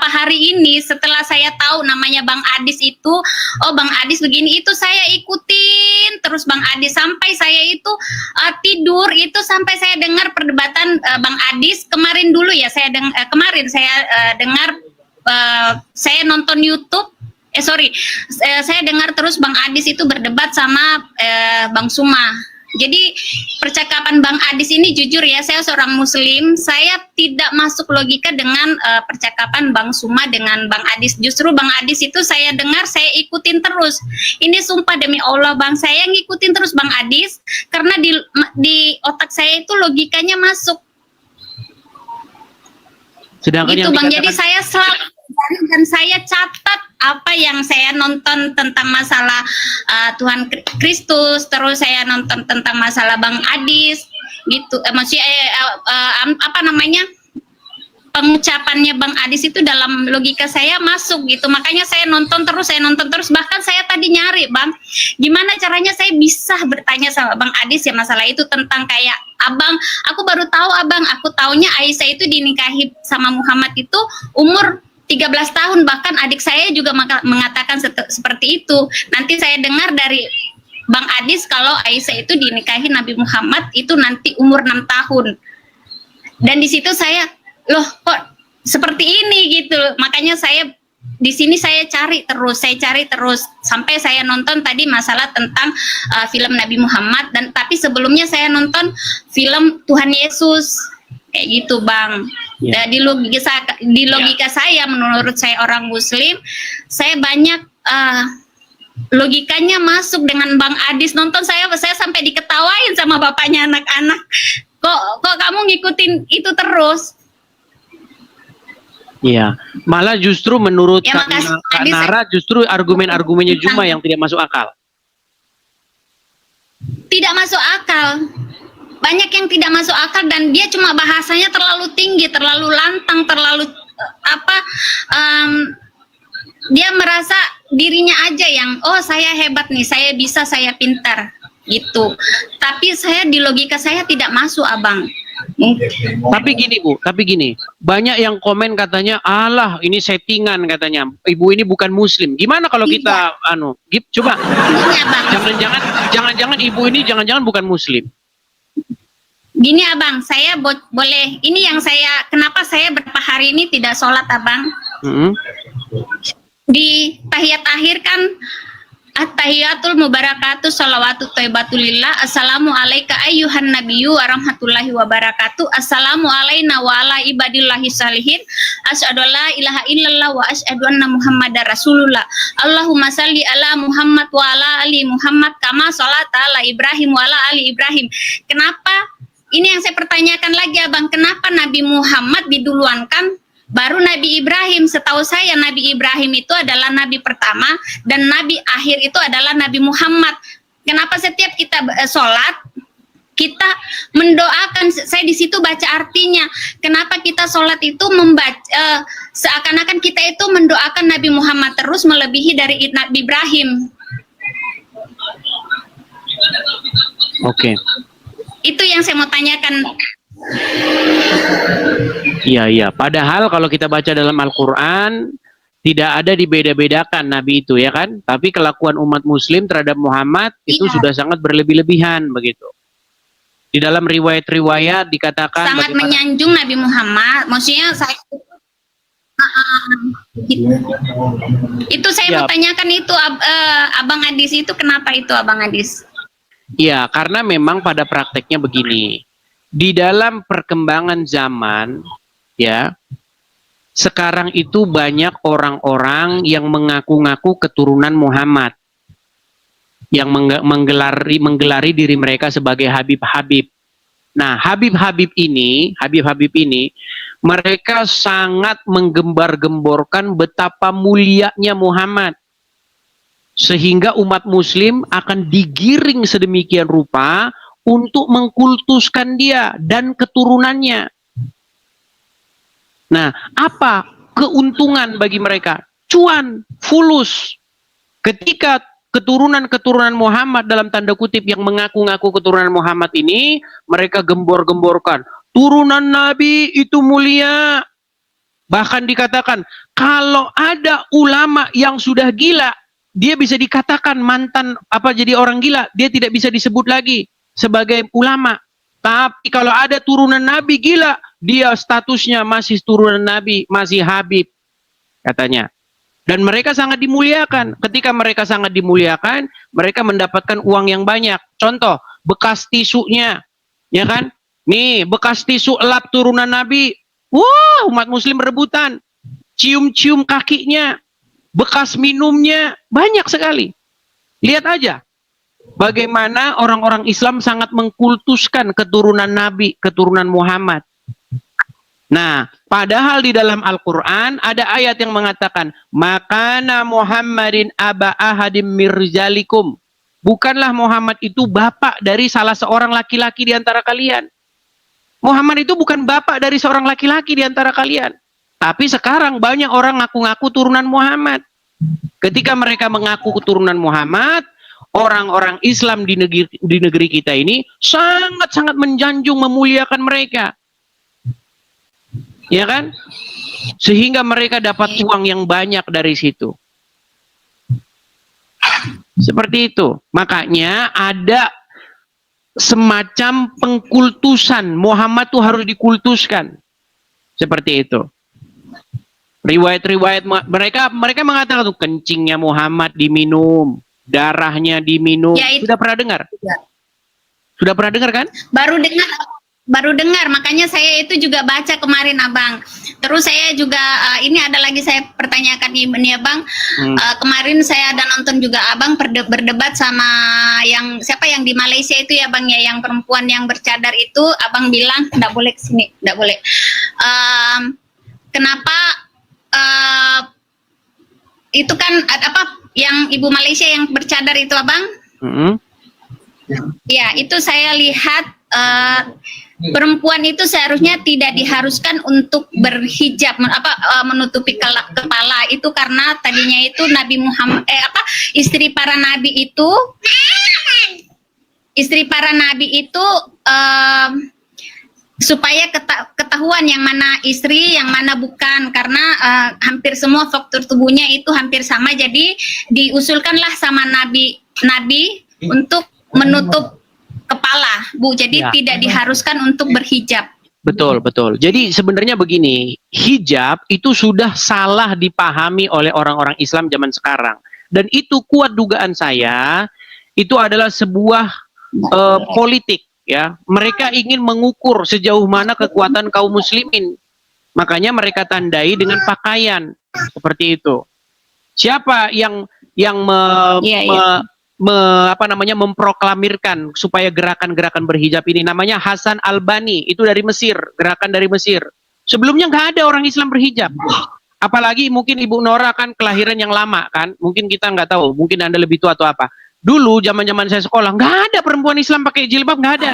hari ini setelah saya tahu namanya Bang Adis itu, oh Bang Adis begini, itu saya ikutin terus Bang Adis sampai saya itu tidur itu, sampai saya dengar perdebatan Bang Adis kemarin dulu ya, kemarin saya dengar, saya nonton YouTube, saya dengar terus Bang Adis itu berdebat sama Bang Suma. Jadi percakapan Bang Adis ini jujur ya, saya seorang muslim, saya tidak masuk logika dengan percakapan Bang Suma dengan Bang Adis. Justru Bang Adis itu saya dengar, saya ikutin terus. Ini sumpah demi Allah Bang, saya ngikutin terus Bang Adis karena di otak saya itu logikanya masuk. Sedangkan gitu yang Bang, dikatakan... jadi saya selalu dan saya catat apa yang saya nonton tentang masalah Tuhan Kristus, terus saya nonton tentang masalah Bang Adis gitu, maksudnya apa namanya, pengucapannya Bang Adis itu dalam logika saya masuk gitu, makanya saya nonton terus, bahkan saya tadi nyari Bang, gimana caranya saya bisa bertanya sama Bang Adis ya masalah itu, tentang kayak Abang, aku baru tahu Abang, aku taunya Aisyah itu dinikahi sama Muhammad itu umur 13 tahun, bahkan adik saya juga mengatakan seperti itu. Nanti saya dengar dari Bang Adis kalau Aisyah itu dinikahi Nabi Muhammad itu nanti umur 6 tahun. Dan di situ saya, loh kok seperti ini gitu. Makanya saya di sini saya cari terus sampai saya nonton tadi masalah tentang film Nabi Muhammad, dan tapi sebelumnya saya nonton film Tuhan Yesus. Kayak gitu Bang. Ya. Di logika saya, menurut saya orang muslim, saya banyak logikanya masuk dengan Bang Adis. Nonton saya sampai diketawain sama bapaknya anak-anak. Kok kamu ngikutin itu terus? Iya, malah justru menurut ya, Kak Nara justru argumen-argumennya Juma yang tidak masuk akal. Tidak masuk akal. Banyak yang tidak masuk akal dan dia cuma bahasanya terlalu tinggi, terlalu lantang, terlalu dia merasa dirinya aja yang, oh saya hebat nih, saya bisa, saya pintar gitu. Tapi saya di logika saya tidak masuk Abang. Tapi gini, banyak yang komen katanya, alah ini settingan katanya, ibu ini bukan muslim. Gimana kalau kita coba jangan-jangan ibu ini jangan-jangan bukan muslim. Gini Abang, saya boleh, ini yang kenapa saya beberapa hari ini tidak sholat Abang. Di tahiyat akhir kan, at-tahiyatul mubarakatuh sholawatu thayyibatulillah, assalamu alaika ayyuhan nabiyyu warahmatullahi wabarakatuh, assalamu alaina wa ala ibadillahi salihin, asyhadu la ilaha illallah wa asyhadu anna muhammadar rasulullah, Allahumma salli ala Muhammad wa ala ali Muhammad kama sholata ala Ibrahim wa ala ali Ibrahim. Kenapa? Ini yang saya pertanyakan lagi Abang, kenapa Nabi Muhammad diduluankan baru Nabi Ibrahim? Setahu saya Nabi Ibrahim itu adalah Nabi pertama dan Nabi akhir itu adalah Nabi Muhammad. Kenapa setiap kita sholat, kita mendoakan, saya di situ baca artinya, kenapa kita sholat itu membaca, seakan-akan kita itu mendoakan Nabi Muhammad terus melebihi dari Nabi Ibrahim. Oke. Itu yang saya mau tanyakan. Iya. Padahal kalau kita baca dalam Al-Quran, tidak ada dibeda-bedakan Nabi itu ya kan. Tapi kelakuan umat muslim terhadap Muhammad itu sudah sangat berlebih-lebihan begitu. Di dalam riwayat-riwayat dikatakan sangat menyanjung Nabi Muhammad. Maksudnya saya itu saya mau tanyakan itu Abang Adis itu kenapa itu Abang Adis? Ya, karena memang pada prakteknya begini. Di dalam perkembangan zaman, ya, sekarang itu banyak orang-orang yang mengaku-ngaku keturunan Muhammad. Yang menggelari diri mereka sebagai Habib-Habib. Nah, Habib-Habib ini, mereka sangat menggembar-gemborkan betapa mulianya Muhammad. Sehingga umat muslim akan digiring sedemikian rupa untuk mengkultuskan dia dan keturunannya. Nah, apa keuntungan bagi mereka? Cuan, fulus. Ketika keturunan-keturunan Muhammad dalam tanda kutip yang mengaku-ngaku keturunan Muhammad ini, mereka gembor-gemborkan, turunan Nabi itu mulia. Bahkan dikatakan, kalau ada ulama yang sudah gila, dia bisa dikatakan mantan jadi orang gila, dia tidak bisa disebut lagi sebagai ulama. Tapi kalau ada turunan Nabi gila, dia statusnya masih turunan Nabi, masih Habib, katanya. Dan mereka sangat dimuliakan. Ketika mereka sangat dimuliakan, mereka mendapatkan uang yang banyak. Contoh, bekas tisunya, ya kan? Nih, bekas tisu elap turunan Nabi. Wah, umat muslim rebutan. Cium-cium kakinya, bekas minumnya, banyak sekali. Lihat aja, bagaimana orang-orang Islam sangat mengkultuskan keturunan Nabi, keturunan Muhammad. Nah, padahal di dalam Al-Quran ada ayat yang mengatakan, Makana Muhammadin aba ahadim mirjalikum. Bukanlah Muhammad itu bapak dari salah seorang laki-laki di antara kalian. Muhammad itu bukan bapak dari seorang laki-laki di antara kalian. Tapi sekarang banyak orang ngaku-ngaku turunan Muhammad. Ketika mereka mengaku keturunan Muhammad, orang-orang Islam di negeri kita ini sangat-sangat menjanjung, memuliakan mereka. Ya kan? Sehingga mereka dapat uang yang banyak dari situ. Seperti itu. Makanya ada semacam pengkultusan. Muhammad tuh harus dikultuskan. Seperti itu. Riwayat-riwayat mereka mengatakan tuh kencingnya Muhammad diminum, darahnya diminum. Ya, Sudah pernah dengar? Ya. Sudah pernah dengar kan? Baru dengar, makanya saya itu juga baca kemarin Abang. Terus saya juga ini ada lagi saya pertanyakan ini Abang. Kemarin saya ada nonton juga Abang berdebat sama siapa yang di Malaysia itu ya Bang ya, yang perempuan yang bercadar itu. Abang bilang enggak boleh ke sini, enggak boleh. Kenapa itu kan yang ibu Malaysia yang bercadar itu Abang? Ya, itu saya lihat perempuan itu seharusnya tidak diharuskan untuk berhijab menutupi kepala itu, karena tadinya itu Nabi Muhammad istri para nabi itu supaya ketahuan yang mana istri yang mana bukan, karena hampir semua faktor tubuhnya itu hampir sama, jadi diusulkanlah sama nabi untuk menutup kepala, Bu. Jadi Ya. tidak diharuskan untuk berhijab. Betul, betul. Jadi sebenarnya begini, hijab itu sudah salah dipahami oleh orang-orang Islam zaman sekarang. Dan itu kuat dugaan saya, itu adalah sebuah politik. Ya, mereka ingin mengukur sejauh mana kekuatan kaum muslimin. Makanya mereka tandai dengan pakaian seperti itu. Siapa yang memproklamirkan supaya gerakan-gerakan berhijab ini? Namanya Hasan Albani, itu dari Mesir, gerakan dari Mesir. Sebelumnya nggak ada orang Islam berhijab. Apalagi mungkin Ibu Nora kan kelahiran yang lama kan, mungkin kita nggak tahu, mungkin Anda lebih tua atau apa. Dulu zaman-zaman saya sekolah nggak ada perempuan Islam pakai jilbab, nggak ada.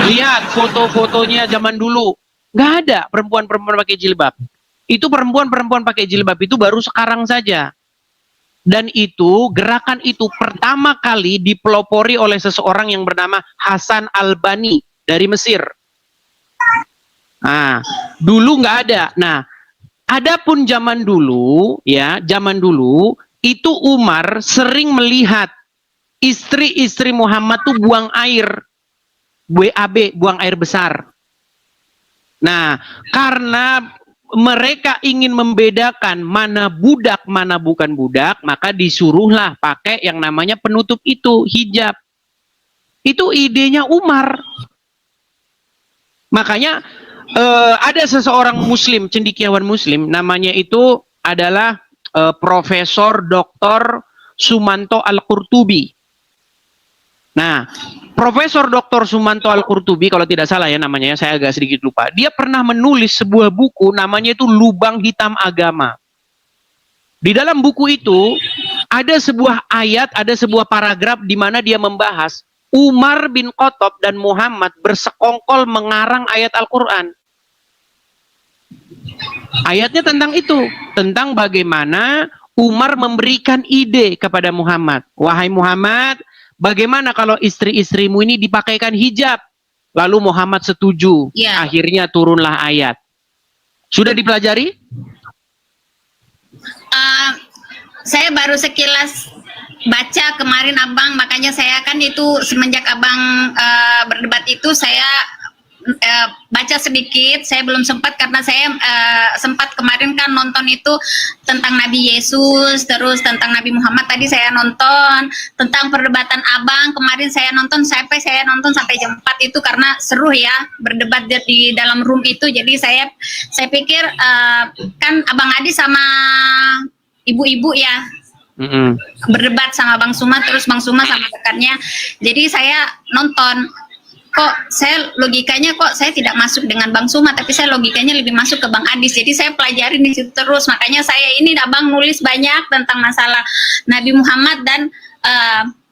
Lihat foto-fotonya zaman dulu, nggak ada perempuan-perempuan pakai jilbab. Itu perempuan-perempuan pakai jilbab itu baru sekarang saja. Dan itu, gerakan itu pertama kali dipelopori oleh seseorang yang bernama Hasan Albani dari Mesir. Nah, dulu nggak ada. Nah, adapun zaman dulu, itu Umar sering melihat istri-istri Muhammad tuh buang air, BAB, buang air besar. Nah, karena mereka ingin membedakan mana budak, mana bukan budak, maka disuruhlah pakai yang namanya penutup itu, hijab. Itu idenya Umar. Makanya ada seseorang muslim, cendekiawan muslim, namanya itu adalah Profesor Dr. Sumanto Al-Qurtubi. Nah, Profesor Dr. Sumanto Al-Qurtubi, kalau tidak salah ya namanya, saya agak sedikit lupa. Dia pernah menulis sebuah buku, namanya itu Lubang Hitam Agama. Di dalam buku itu, ada sebuah ayat, ada sebuah paragraf di mana dia membahas Umar bin Khattab dan Muhammad bersekongkol mengarang ayat Al-Quran. Ayatnya tentang itu, tentang bagaimana Umar memberikan ide kepada Muhammad. Wahai Muhammad, bagaimana kalau istri-istrimu ini dipakaikan hijab? Lalu Muhammad setuju. Ya. Akhirnya turunlah ayat. Sudah dipelajari? Saya baru sekilas baca kemarin abang, makanya saya kan itu semenjak abang berdebat itu saya baca sedikit. Saya belum sempat karena saya sempat kemarin kan nonton itu tentang Nabi Yesus, terus tentang Nabi Muhammad tadi saya nonton, tentang perdebatan abang kemarin saya nonton sampai jam 4 itu karena seru ya berdebat di dalam room itu. Jadi saya pikir kan abang Adi sama ibu-ibu ya berdebat sama Bang Suma, terus Bang Suma sama rekannya. Jadi saya nonton, kok saya logikanya kok saya tidak masuk dengan Bang Suma, tapi saya logikanya lebih masuk ke Bang Adis. Jadi saya pelajari di situ terus. Makanya saya ini abang nulis banyak tentang masalah Nabi Muhammad, dan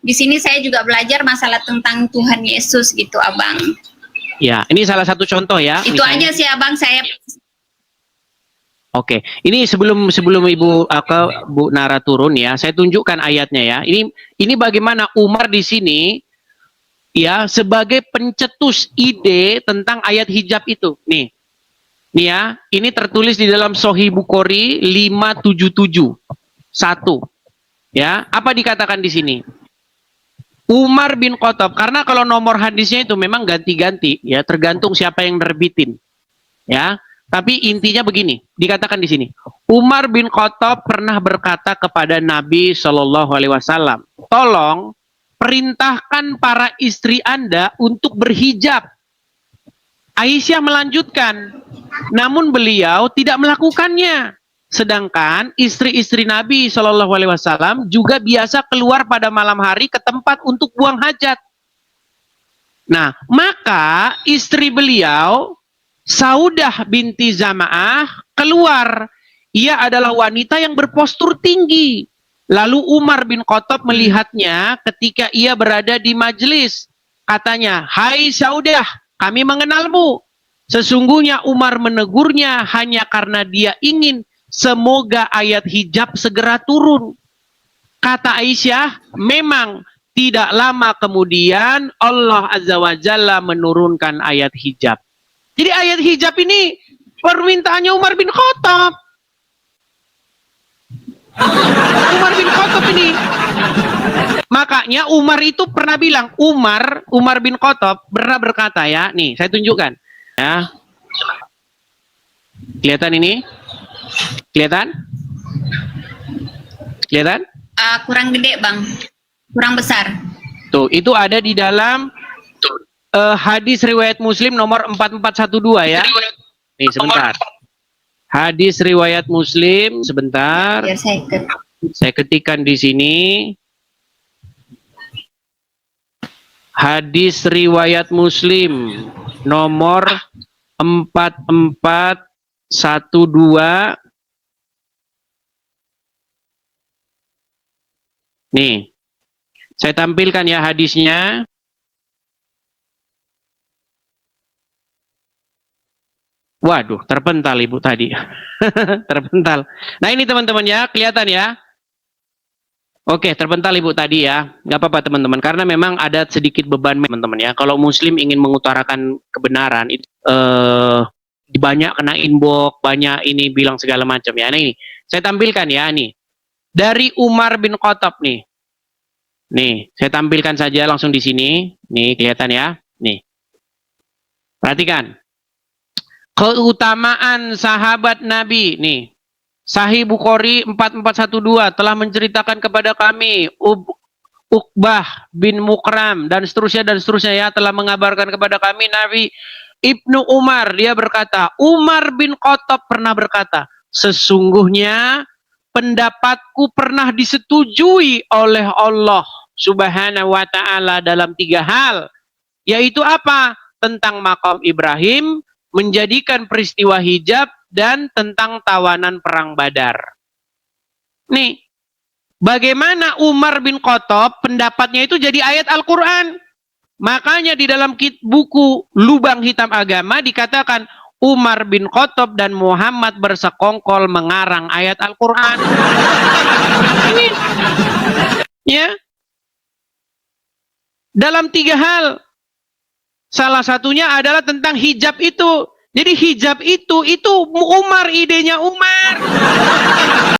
di sini saya juga belajar masalah tentang Tuhan Yesus gitu abang. Ya, ini salah satu contoh ya. Itu misalnya aja sih abang saya. Oke, ini sebelum Ibu Bu Nara turun ya, saya tunjukkan ayatnya ya. Ini bagaimana Umar di sini ya sebagai pencetus ide tentang ayat hijab itu. Nih ya, ini tertulis di dalam Sahih Bukhari 577 1. Ya, apa dikatakan di sini? Umar bin Khattab, karena kalau nomor hadisnya itu memang ganti-ganti ya, tergantung siapa yang nerbitin. Ya. Tapi intinya begini, dikatakan di sini, Umar bin Khattab pernah berkata kepada Nabi Shallallahu Alaihi Wasallam, tolong perintahkan para istri Anda untuk berhijab. Aisyah melanjutkan, namun beliau tidak melakukannya. Sedangkan istri-istri Nabi Shallallahu Alaihi Wasallam juga biasa keluar pada malam hari ke tempat untuk buang hajat. Nah, maka istri beliau Saudah binti Zama'ah keluar. Ia adalah wanita yang berpostur tinggi. Lalu Umar bin Khattab melihatnya ketika ia berada di majelis. Katanya, "Hai Saudah, kami mengenalmu." Sesungguhnya Umar menegurnya hanya karena dia ingin semoga ayat hijab segera turun. Kata Aisyah, memang tidak lama kemudian Allah Azza wa Jalla menurunkan ayat hijab. Jadi ayat hijab ini permintaannya Umar bin Khattab. Umar bin Khattab ini. Makanya Umar itu pernah bilang, Umar bin Khattab pernah berkata ya, nih saya tunjukkan. Ya. Kelihatan ini? Kelihatan? Kelihatan? Kurang gede bang, kurang besar. Tuh, itu ada di dalam hadis riwayat Muslim nomor 4412 ya. Nih sebentar. Hadis riwayat Muslim sebentar. Biar saya ketikkan di sini. Hadis riwayat Muslim nomor 4412. Nih. Saya tampilkan ya hadisnya. Waduh, terpental Ibu tadi. Terpental. Nah ini teman-teman ya, kelihatan ya. Oke, terpental Ibu tadi ya. Nggak apa-apa teman-teman, karena memang ada sedikit beban teman-teman ya. Kalau Muslim ingin mengutarakan kebenaran, itu banyak kena inbox, banyak ini bilang segala macam ya. Nah ini, saya tampilkan ya nih. Dari Umar bin Khattab nih. Nih, saya tampilkan saja langsung di sini. Nih, kelihatan ya. Nih. Perhatikan. Keutamaan sahabat Nabi nih. Sahih Bukhari 4412 telah menceritakan kepada kami Uqbah bin Mukram dan seterusnya ya telah mengabarkan kepada kami Nabi Ibnu Umar, dia berkata, Umar bin Khattab pernah berkata, sesungguhnya pendapatku pernah disetujui oleh Allah Subhanahu wa ta'ala dalam 3 hal, yaitu apa? Tentang makam Ibrahim, menjadikan peristiwa hijab, dan tentang tawanan perang Badar. Nih, bagaimana Umar bin Khattab pendapatnya itu jadi ayat Al-Quran. Makanya di dalam buku Lubang Hitam Agama dikatakan Umar bin Khattab dan Muhammad bersekongkol mengarang ayat Al-Quran. Ini, ya, dalam 3 hal. Salah satunya adalah tentang hijab itu. Jadi hijab itu Umar, idenya Umar.